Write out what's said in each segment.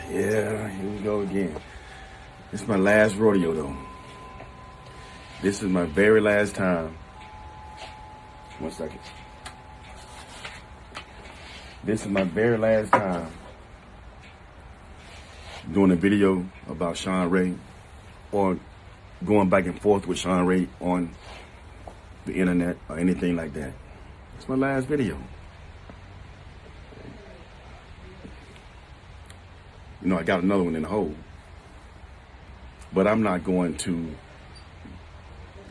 Yeah, here we go again. This is my last rodeo, though. This is my very last time. 1 second. This is my very last time doing a video about Shawn Ray or going back and forth with Shawn Ray on the internet or anything like that. It's my last video. You know, I got another one in the hole. But I'm not going to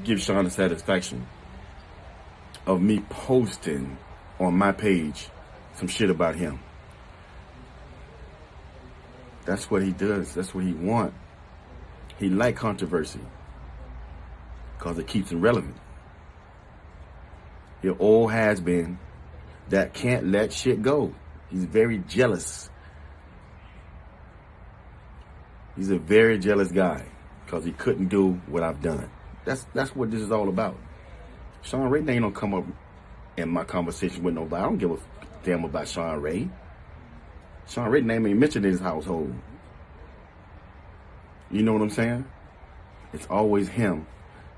give Shawn the satisfaction of me posting on my page some shit about him. That's what he does. That's what he want. He like controversy because it keeps him relevant. He old has-been that can't let shit go. He's very jealous. He's a very jealous guy because he couldn't do what I've done. That's what this is all about. Shawn Ray ain't gonna come up in my conversation with nobody. I don't give a damn about Shawn Ray. Shawn Ray name ain't mentioned in his household. You know what I'm saying? It's always him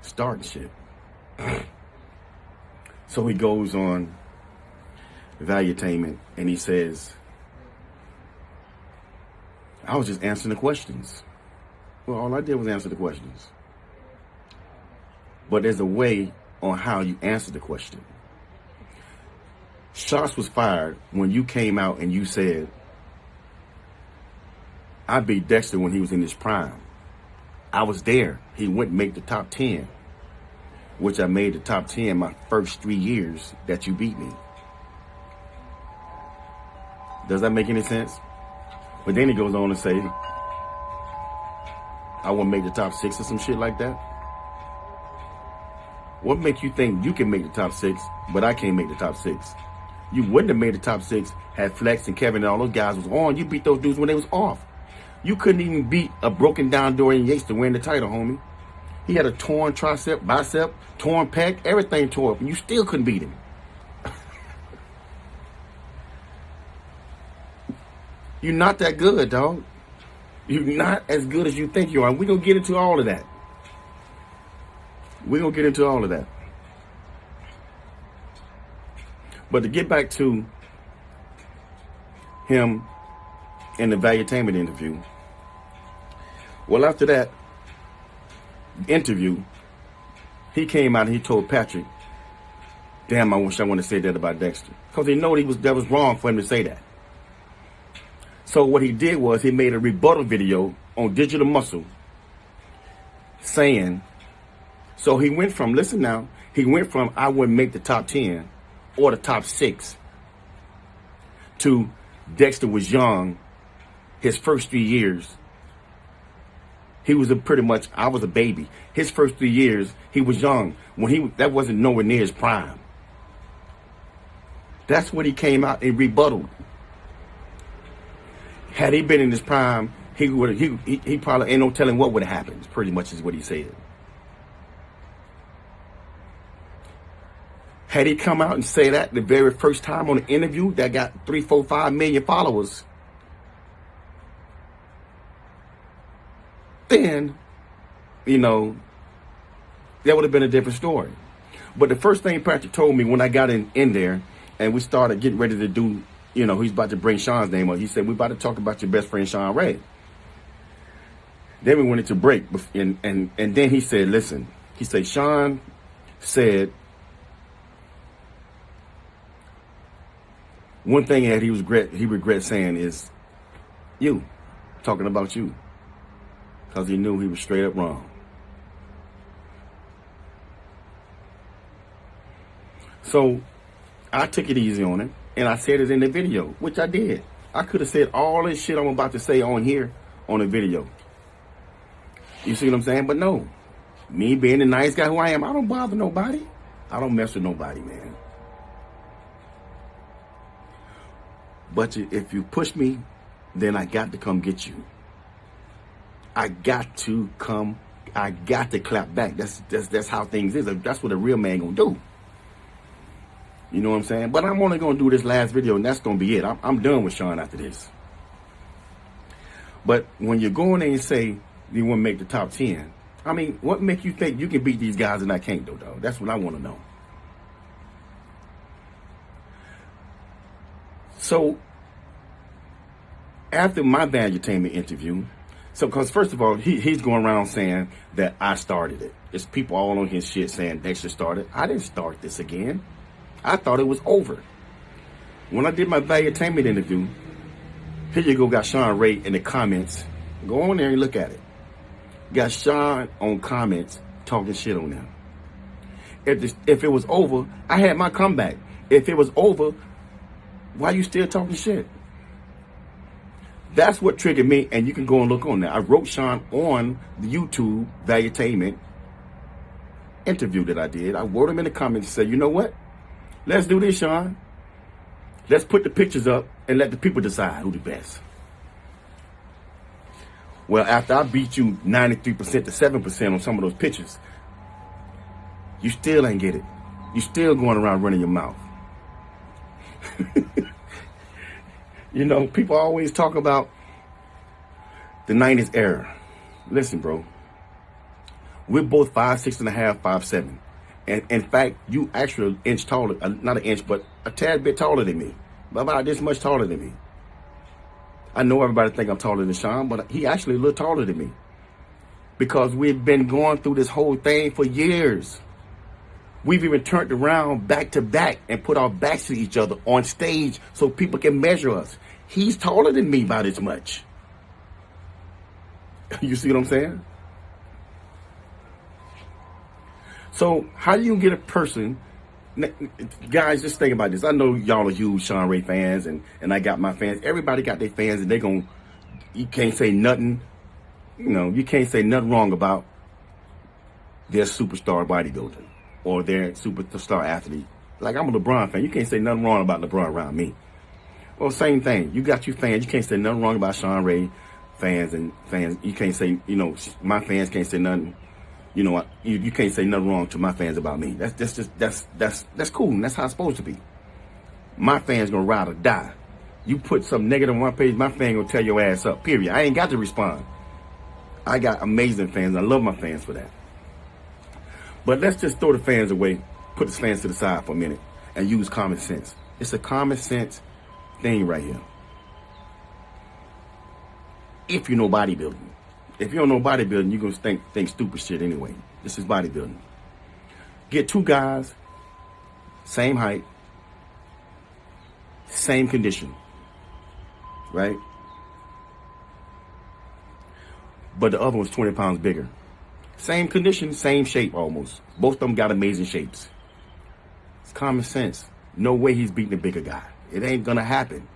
starting shit. So he goes on Valuetainment and he says, I was just answering the questions. Well, all I did was answer the questions. But there's a way on how you answer the question. Shots was fired when you came out and you said, I beat Dexter when he was in his prime. I was there. He went and made the top 10, which I made the top 10 my first 3 years that you beat me. Does that make any sense? But then he goes on to say, I want to make the top 6 or some shit like that. What make you think you can make the top 6, but I can't make the top 6? You wouldn't have made the top 6 had Flex and Kevin and all those guys was on. You beat those dudes when they was off. You couldn't even beat a broken down Dorian Yates to win the title, homie. He had a torn tricep, bicep, torn pec, everything tore up, and you still couldn't beat him. You're not that good, dog. You're not as good as you think you are. And we're going to get into all of that. We're going to get into all of that. But to get back to him in the Valuetainment interview, well, after that interview, he came out and he told Patrick, damn, I wish I wouldn't have said that about Dexter. Because he knew that was wrong for him to say that. So what he did was he made a rebuttal video on Digital Muscle saying, so he went from, listen now, he went from I wouldn't make the top 10 or the top 6 to Dexter was young his first 3 years. He was pretty much, I was a baby. His first 3 years, he was young. That wasn't nowhere near his prime. That's what he came out and rebutted. Had he been in his prime, he probably ain't no telling what would have happened, pretty much is what he said. Had he come out and say that the very first time on the interview that got 3, 4, 5 million followers, then, you know, that would have been a different story. But the first thing Patrick told me when I got in there and we started getting ready to do, you know, he's about to bring Shawn's name up. He said, we're about to talk about your best friend, Shawn Ray. Then we went into break. And then he said, listen, he said, Shawn said, one thing that he regrets saying is you, talking about you. Because he knew he was straight up wrong. So I took it easy on him. And I said it in the video, which I did. I could have said all this shit I'm about to say on here on the video. You see what I'm saying? But no. Me being the nice guy who I am, I don't bother nobody. I don't mess with nobody, man. But if you push me, then I got to come get you. I got to clap back. That's how things is. That's what a real man gonna do. You know what I'm saying? But I'm only going to do this last video, and that's going to be it. I'm done with Shawn after this. But when you go in there and say you want to make the top 10, I mean, what make you think you can beat these guys and I can't, though, dog? That's what I want to know. So, after my Vantertainment interview, because first of all, he's going around saying that I started it. There's people all on his shit saying Dexter started. I didn't start this again. I thought it was over. When I did my Vantertainment interview, here you go, got Shawn Ray in the comments. Go on there and look at it. Got Shawn on comments talking shit on them. If it was over, I had my comeback. If it was over, why you still talking shit? That's what triggered me, and you can go and look on there. I wrote Shawn on the YouTube Vantertainment interview that I did. I wrote him in the comments and said, you know what? Let's do this, Shawn. Let's put the pictures up and let the people decide who the best. Well, after I beat you 93% to 7% on some of those pictures, you still ain't get it. You still going around running your mouth. You know, people always talk about the 90s era. Listen, bro. We're both 5'6.5", 5'7". And in fact, you actually an inch taller, not an inch, but a tad bit taller than me. About this much taller than me. I know everybody think I'm taller than Shawn, but he actually a little taller than me. Because we've been going through this whole thing for years. We've even turned around back to back and put our backs to each other on stage so people can measure us. He's taller than me by this much. You see what I'm saying? So how do you get a person, guys, just think about this. I know y'all are huge Shawn Ray fans and I got my fans. Everybody got their fans and you can't say nothing, you can't say nothing wrong about their superstar bodybuilder or their superstar athlete. Like, I'm a LeBron fan. You can't say nothing wrong about LeBron around me. Well, same thing. You got your fans. You can't say nothing wrong about Shawn Ray fans. You can't say, my fans can't say nothing. You can't say nothing wrong to my fans about me. That's cool. And that's how it's supposed to be. My fans gonna ride or die. You put something negative on my page, my fan gonna tear your ass up. Period. I ain't got to respond. I got amazing fans. I love my fans for that. But let's just throw the fans away, put the fans to the side for a minute, and use common sense. It's a common sense thing right here. If you know bodybuilding. If you don't know bodybuilding, you're going to think stupid shit anyway. This is bodybuilding. Get two guys, same height, same condition, right? But the other one's 20 pounds bigger. Same condition, same shape almost. Both of them got amazing shapes. It's common sense. No way he's beating the bigger guy. It ain't going to happen.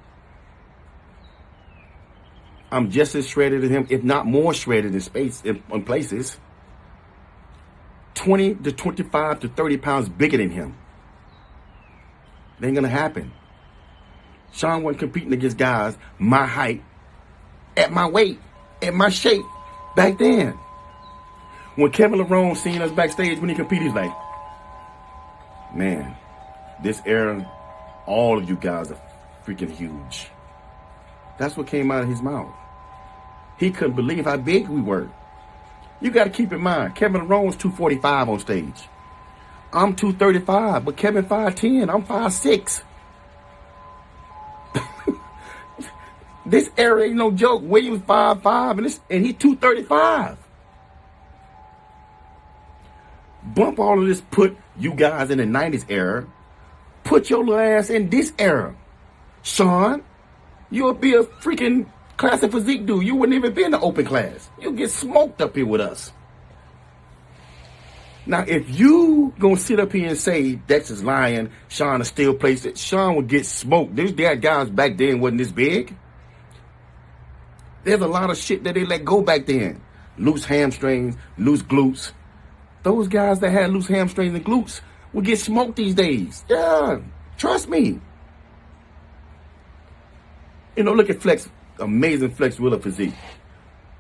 I'm just as shredded as him, if not more shredded in places. 20 to 25 to 30 pounds bigger than him. It ain't going to happen. Shawn wasn't competing against guys my height, at my weight, at my shape back then. When Kevin Lerone seen us backstage when he competed, he's like, man, this era, all of you guys are freaking huge. That's what came out of his mouth. He couldn't believe how big we were. You got to keep in mind, Kevin Lerone's 245 on stage. I'm 235, but Kevin 5'10", I'm 5'6". This era ain't no joke. Williams 5'5", and he's 235. Bump all of this, put you guys in the 90s era. Put your little ass in this era. Shawn, you'll be a freaking classic physique dude. You wouldn't even be in the open class. You'll get smoked up here with us. Now, if you gonna sit up here and say Dexter's lying, Shawn is still placed it, Shawn would get smoked. These guys back then wasn't this big. There's a lot of shit that they let go back then. Loose hamstrings, loose glutes. Those guys that had loose hamstrings and glutes would get smoked these days. Yeah, trust me. Look at Flex, amazing Flex Wheeler physique.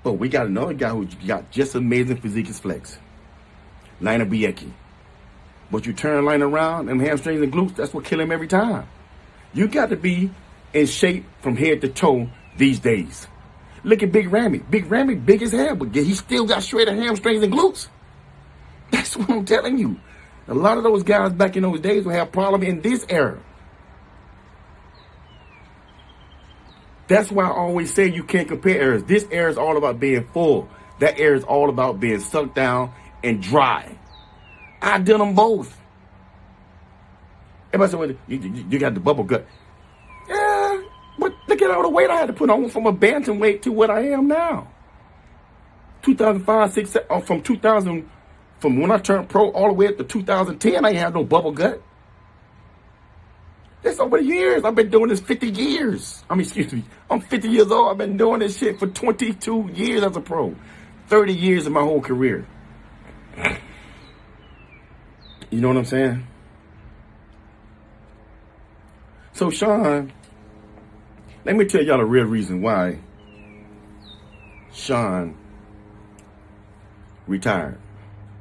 But we got another guy who got just amazing physique as Flex. Liner Biecki. But you turn Liner around, them hamstrings and glutes, that's what kill him every time. You got to be in shape from head to toe these days. Look at Big Ramy. Big Ramy, big as hell, but he still got shredded hamstrings and glutes. That's what I'm telling you. A lot of those guys back in those days will have problems in this era. That's why I always say you can't compare eras. This era is all about being full. That era is all about being sucked down and dry. I did them both. Everybody said, you got the bubble gut. Yeah, but look at all the weight I had to put on from a bantamweight to what I am now. 2005, 6, from 2000, from when I turned pro all the way up to 2010, I ain't had no bubble gut. That's over the years. I've been doing this 50 years. I'm 50 years old. I've been doing this shit for 22 years as a pro. 30 years of my whole career. You know what I'm saying? So Shawn, let me tell y'all the real reason why Shawn retired.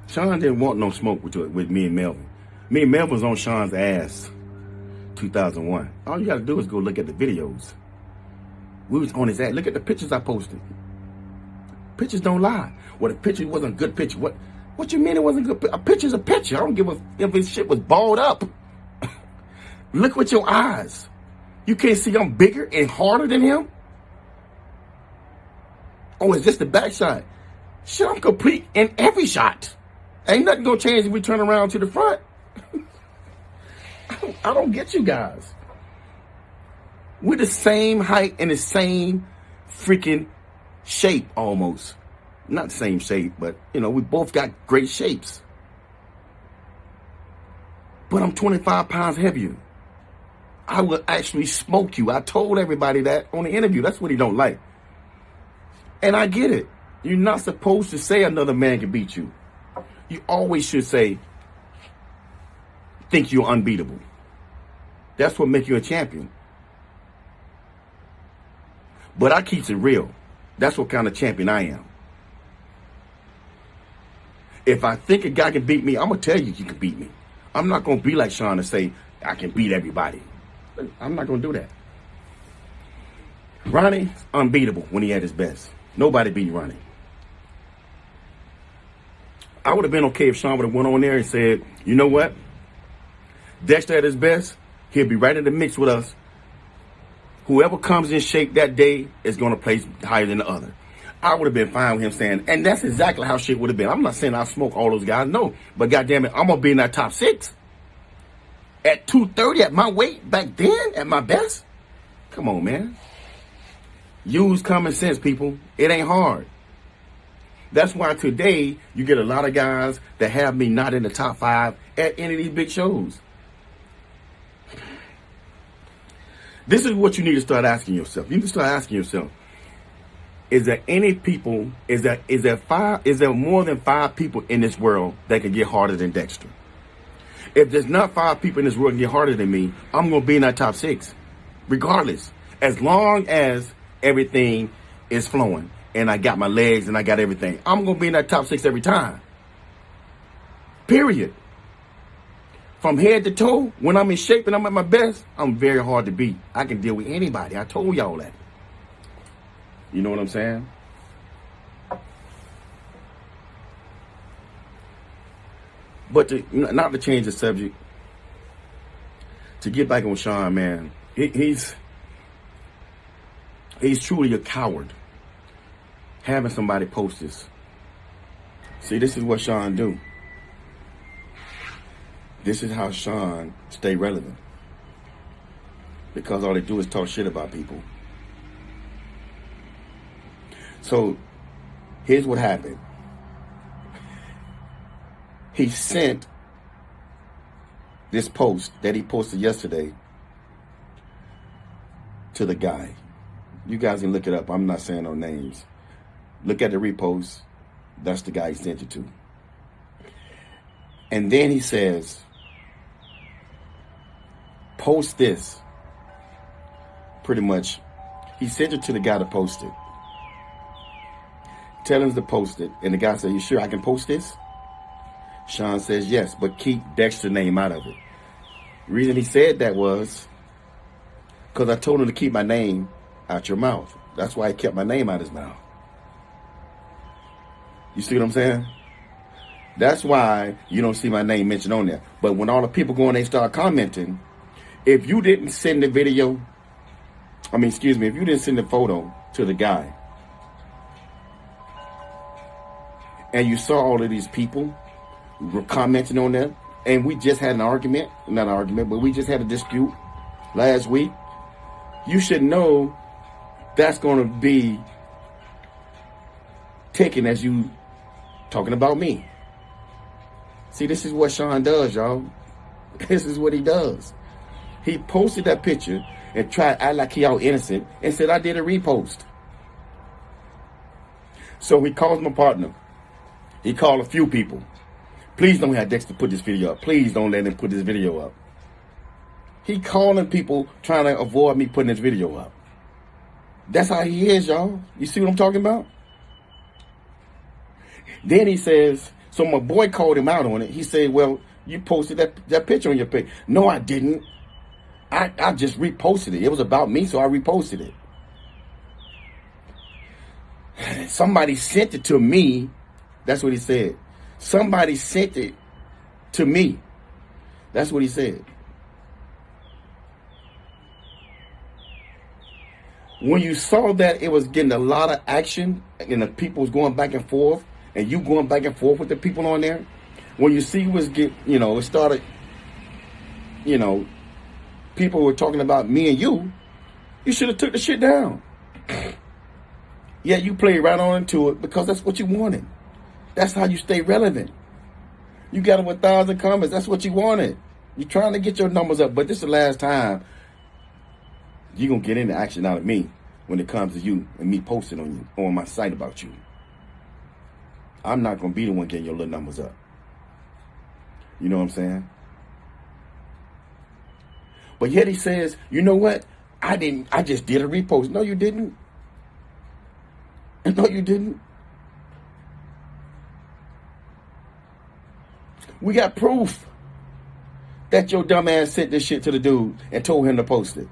Shawn didn't want no smoke with me and Melvin. Me and Melvin was on Shawn's ass 2001. All you got to do is go look at the videos. We was on his ass. Look at the pictures I posted. Pictures don't lie. Well, the picture wasn't a good picture. What you mean it wasn't good? A picture's a picture. I don't give a if his shit was balled up. Look with your eyes. You can't see I'm bigger and harder than him? Oh, it's just the back shot. Shit, I'm complete in every shot. Ain't nothing gonna change if we turn around to the front. I don't get you guys. We're the same height and the same freaking shape almost. Not the same shape, but, you know, we both got great shapes. But I'm 25 pounds heavier. I will actually smoke you. I told everybody that on the interview. That's what he don't like. And I get it. You're not supposed to say another man can beat you. You always should say, think you're unbeatable. That's what makes you a champion. But I keep it real. That's what kind of champion I am. If I think a guy can beat me, I'm going to tell you can beat me. I'm not going to be like Shawn and say, I can beat everybody. I'm not going to do that. Ronnie's unbeatable when he at his best. Nobody beat Ronnie. I would have been okay if Shawn would have went on there and said, you know what? Dexter at his best, he'll be right in the mix with us. Whoever comes in shape that day is going to place higher than the other. I would have been fine with him saying, and that's exactly how shit would have been. I'm not saying I smoke all those guys, no. But goddamn it, I'm going to be in that top 6. At 230, at my weight, back then, at my best? Come on, man. Use common sense, people. It ain't hard. That's why today, you get a lot of guys that have me not in the top 5 at any of these big shows. This is what you need to start asking yourself. You need to start asking yourself, is there any people, is there more than 5 people in this world that can get harder than Dexter? If there's not 5 people in this world that can get harder than me, I'm going to be in that top 6, regardless. As long as everything is flowing and I got my legs and I got everything, I'm going to be in that top 6 every time. Period. From head to toe, when I'm in shape and I'm at my best, I'm very hard to beat. I can deal with anybody. I told y'all that. You know what I'm saying? But not to change the subject, to get back on Shawn, man, he's truly a coward having somebody post this. See, this is what Shawn do. This is how Shawn stay relevant. Because all they do is talk shit about people. So, here's what happened. He sent this post that he posted yesterday to the guy. You guys can look it up. I'm not saying no names. Look at the repost. That's the guy he sent it to. And then he says, post this. Pretty much. He sent it to the guy to post it. Tell him to post it. And the guy said, you sure I can post this? Shawn says, yes, but keep Dexter's name out of it. The reason he said that was because I told him to keep my name out your mouth. That's why he kept my name out of his mouth. You see what I'm saying? That's why you don't see my name mentioned on there. But when all the people go and they start commenting, if you didn't send the video, if you didn't send the photo to the guy, and you saw all of these people were commenting on that, and we just had we just had a dispute last week, you should know that's going to be taken as you talking about me. See, this is what Shawn does, y'all. This is what he does. He posted that picture and tried to act like he out innocent and said, I did a repost. So he calls my partner. He called a few people. Please don't have Dexter put this video up. Please don't let him put this video up. He calling people trying to avoid me putting this video up. That's how he is, y'all. You see what I'm talking about? Then he says, so my boy called him out on it. He said, well, you posted that picture on your page. No, I didn't. I just reposted it. It was about me, so I reposted it. Somebody sent it to me. That's what he said. Somebody sent it to me. That's what he said. When you saw that it was getting a lot of action and the people was going back and forth, and you going back and forth with the people on there, when you see it started, people were talking about me and you should have took the shit down. Yeah, you played right on into it because that's what you wanted. That's how you stay relevant. You got over 1,000 comments. That's what you wanted. You're trying to get your numbers up, but this is the last time you're going to get any action out of me when it comes to you and me posting on my site about you. I'm not going to be the one getting your little numbers up. You know what I'm saying? But yet he says, you know what? I just did a repost. No, you didn't. No, you didn't. We got proof that your dumb ass sent this shit to the dude and told him to post it.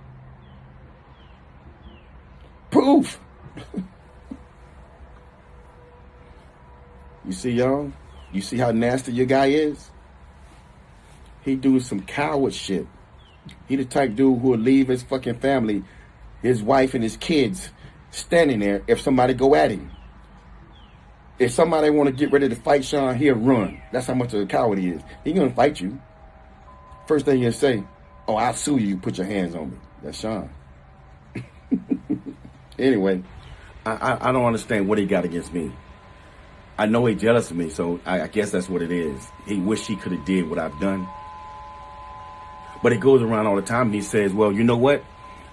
Proof. You see, y'all? You see how nasty your guy is? He doing some coward shit. He the type dude who would leave his fucking family, his wife and his kids standing there if somebody go at him. If somebody want to get ready to fight Shawn, he'll run. That's how much of a coward he is. He gonna fight you. First thing he'll say, oh, I'll sue you, put your hands on me. That's Shawn. Anyway, I don't understand what he got against me. I know he's jealous of me, so I guess that's what it is. He wish he could have did what I've done. But he goes around all the time and he says, well, you know what?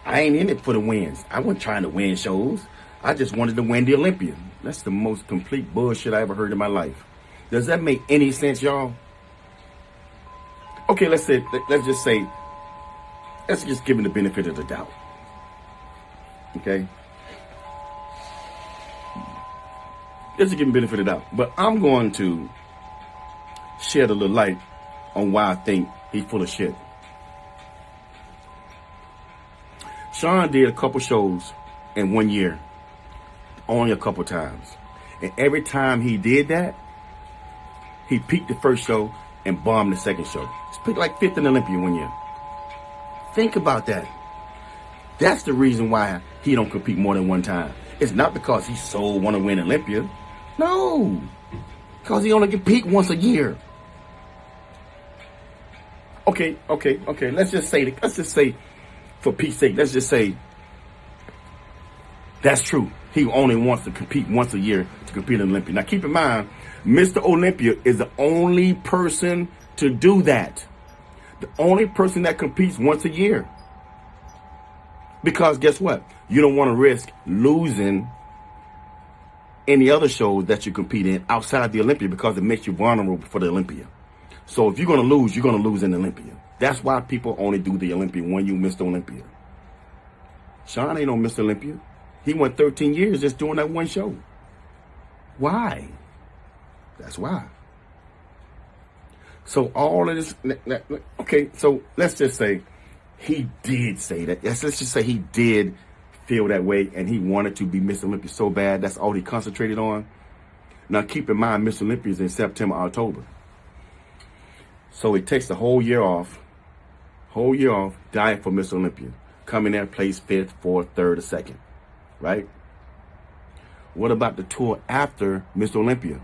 I ain't in it for the wins. I wasn't trying to win shows. I just wanted to win the Olympia. That's the most complete bullshit I ever heard in my life. Does that make any sense, y'all? Okay, let's just give him the benefit of the doubt. Okay? Let's give him the benefit of the doubt. But I'm going to shed a little light on why I think he's full of shit. Shawn did a couple shows in 1 year. Only a couple times. And every time he did that, he peaked the first show and bombed the second show. He's picked like 5th in Olympia 1 year. Think about that. That's the reason why he don't compete more than one time. It's not because he so want to win Olympia. No. Because he only compete once a year. Okay. Let's just say, for Pete's sake, let's just say that's true. He only wants to compete once a year to compete in Olympia. Now, keep in mind, Mr. Olympia is the only person to do that. The only person that competes once a year. Because guess what? You don't want to risk losing any other shows that you compete in outside the Olympia because it makes you vulnerable for the Olympia. So if you're going to lose, you're going to lose in the Olympia. That's why people only do the Olympia when you Mr. Olympia. Shawn ain't no Mr. Olympia. He went 13 years just doing that one show. Why? That's why. So all of this, okay, so let's just say he did say that. Let's just say he did feel that way, and he wanted to be Mr. Olympia so bad. That's all he concentrated on. Now, keep in mind, Mr. Olympia is in September, October. So he takes the whole year off, diet for Mr. Olympia. Come in there, place 5th, 4th, 3rd, or 2nd, right? What about the tour after Mr. Olympia?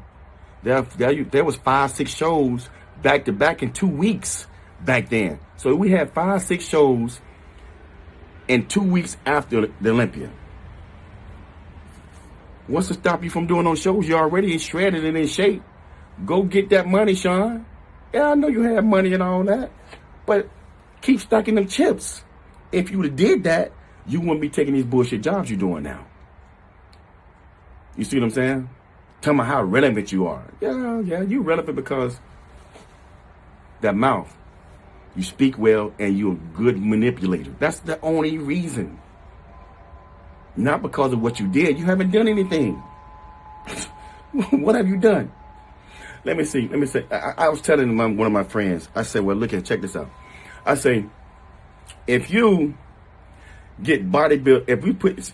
There was 5, 6 shows back to back in 2 weeks back then. So we had 5, 6 shows in 2 weeks after the Olympia. What's to stop you from doing those shows? You're already shredded and in shape. Go get that money, Shawn. Yeah, I know you have money and all that, but keep stacking them chips. If you would have did that, you wouldn't be taking these bullshit jobs you're doing now. You see what I'm saying? Tell me how relevant you are. Yeah, you're relevant because that mouth. You speak well and you're a good manipulator. That's the only reason. Not because of what you did. You haven't done anything. What have you done? Let me see. I was telling one of my friends, I said, well, look at, check this out. I say, if you get bodybuild,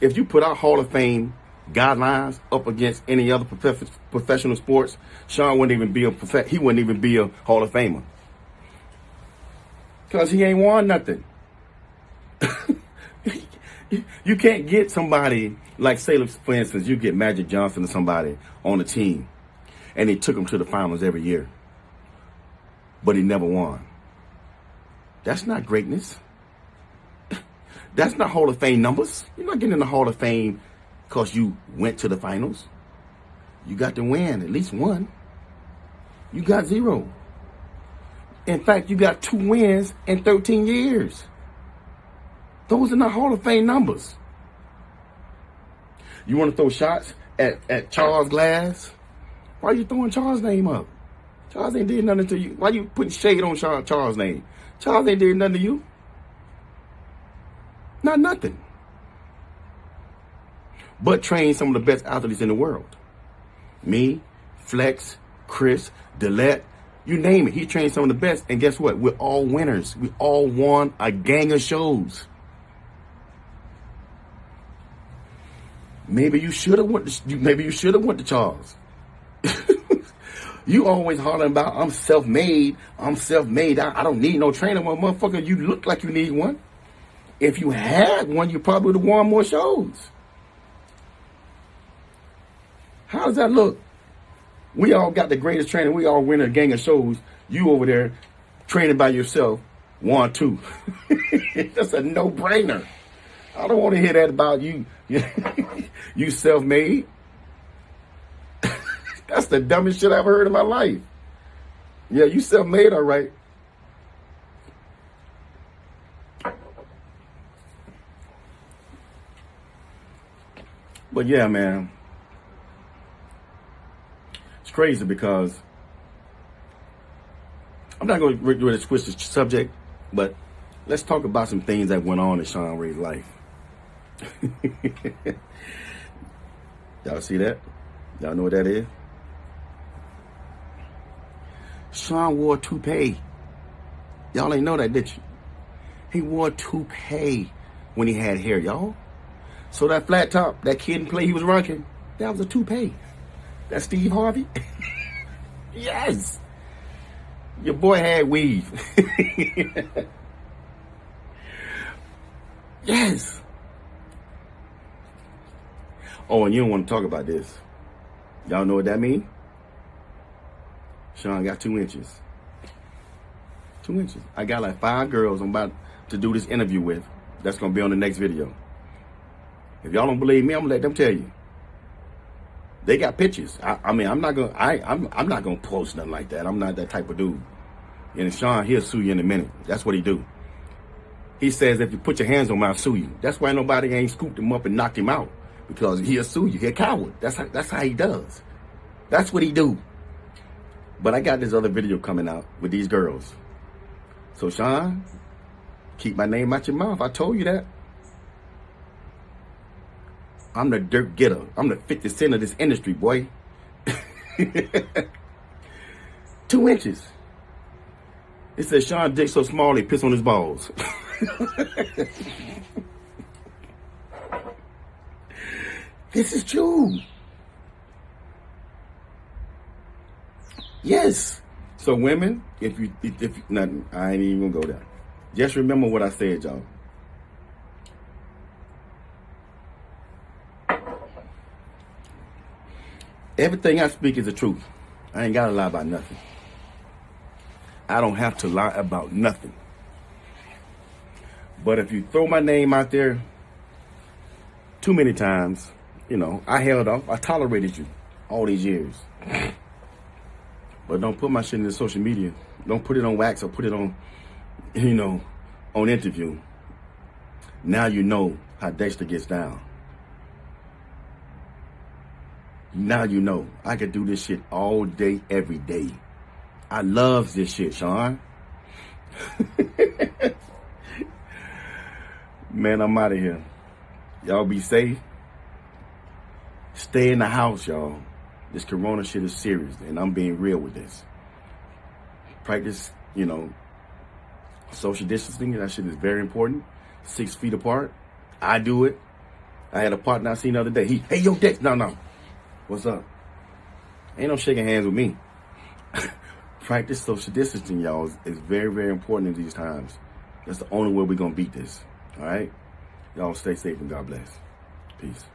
if you put our Hall of Fame guidelines up against any other professional sports, Shawn wouldn't even be a Hall of Famer. Because he ain't won nothing. You can't get somebody like, say, for instance, you get Magic Johnson or somebody on the team, and they took him to the finals every year, but he never won. That's not greatness. That's not Hall of Fame numbers. You're not getting in the Hall of Fame because you went to the finals. You got to win at least one. You got 0. In fact, you got 2 wins in 13 years. Those are not Hall of Fame numbers. You want to throw shots at Charles Glass? Why are you throwing Charles' name up? Charles ain't did nothing to you. Why are you putting shade on Charles' name? Charles ain't did nothing to you. Not nothing. But train some of the best athletes in the world. Me, Flex, Chris, Dillette, you name it. He trained some of the best. And guess what? We're all winners. We all won a gang of shows. Maybe you should have went to Charles. You always hollering about, I'm self-made. I don't need no trainer. Well, motherfucker, you look like you need one. If you had one, you probably would have won more shows. How does that look? We all got the greatest trainer. We all win a gang of shows. You over there training by yourself, 1, 2. That's a no-brainer. I don't want to hear that about you. You self-made. That's the dumbest shit I've heard in my life. Yeah, you self-made, all right. But yeah, man. It's crazy because I'm not going to really switch the subject, but let's talk about some things that went on in Shawn Ray's life. Y'all see that? Y'all know what that is? Shawn wore a toupee. Y'all ain't know that, did you? He wore a toupee when he had hair, y'all. So that flat top, that kid in play he was rocking, that was a toupee. That's Steve Harvey? Yes. Your boy had weave. Yes. Oh, and you don't want to talk about this. Y'all know what that means? Shawn got 2 inches. 2 inches. I got like 5 girls I'm about to do this interview with. That's going to be on the next video. If y'all don't believe me, I'm going to let them tell you. They got pictures. I mean, I'm not gonna post nothing like that. I'm not that type of dude. And Shawn, he'll sue you in a minute. That's what he do. He says if you put your hands on me, I'll sue you. That's why nobody ain't scooped him up and knocked him out, because he'll sue you. He's a coward. That's how he does. That's what he do. But I got this other video coming out with these girls. So Shawn, keep my name out your mouth. I told you that. I'm the dirt getter. I'm the 50 Cent of this industry, boy. 2 inches. It says Shawn dick so small he piss on his balls. This is true. Yes. So women, if nothing, I ain't even gonna go there. Just remember what I said, y'all. Everything I speak is the truth. I ain't gotta lie about nothing. I don't have to lie about nothing. But if you throw my name out there too many times, you know, I held off. I tolerated you all these years. But don't put my shit in the social media. Don't put it on wax or put it on, you know, on interview. Now you know how Dexter gets down. Now you know. I could do this shit all day, every day. I love this shit, Shawn. Man, I'm out of here. Y'all be safe. Stay in the house, y'all. This corona shit is serious, and I'm being real with this. Practice, you know, social distancing. That shit is very important. 6 feet apart. I do it. I had a partner I seen the other day. Hey, yo, Dex. No. What's up? Ain't no shaking hands with me. Practice social distancing, y'all, is very, very important in these times. That's the only way we're going to beat this. All right? Y'all stay safe and God bless. Peace.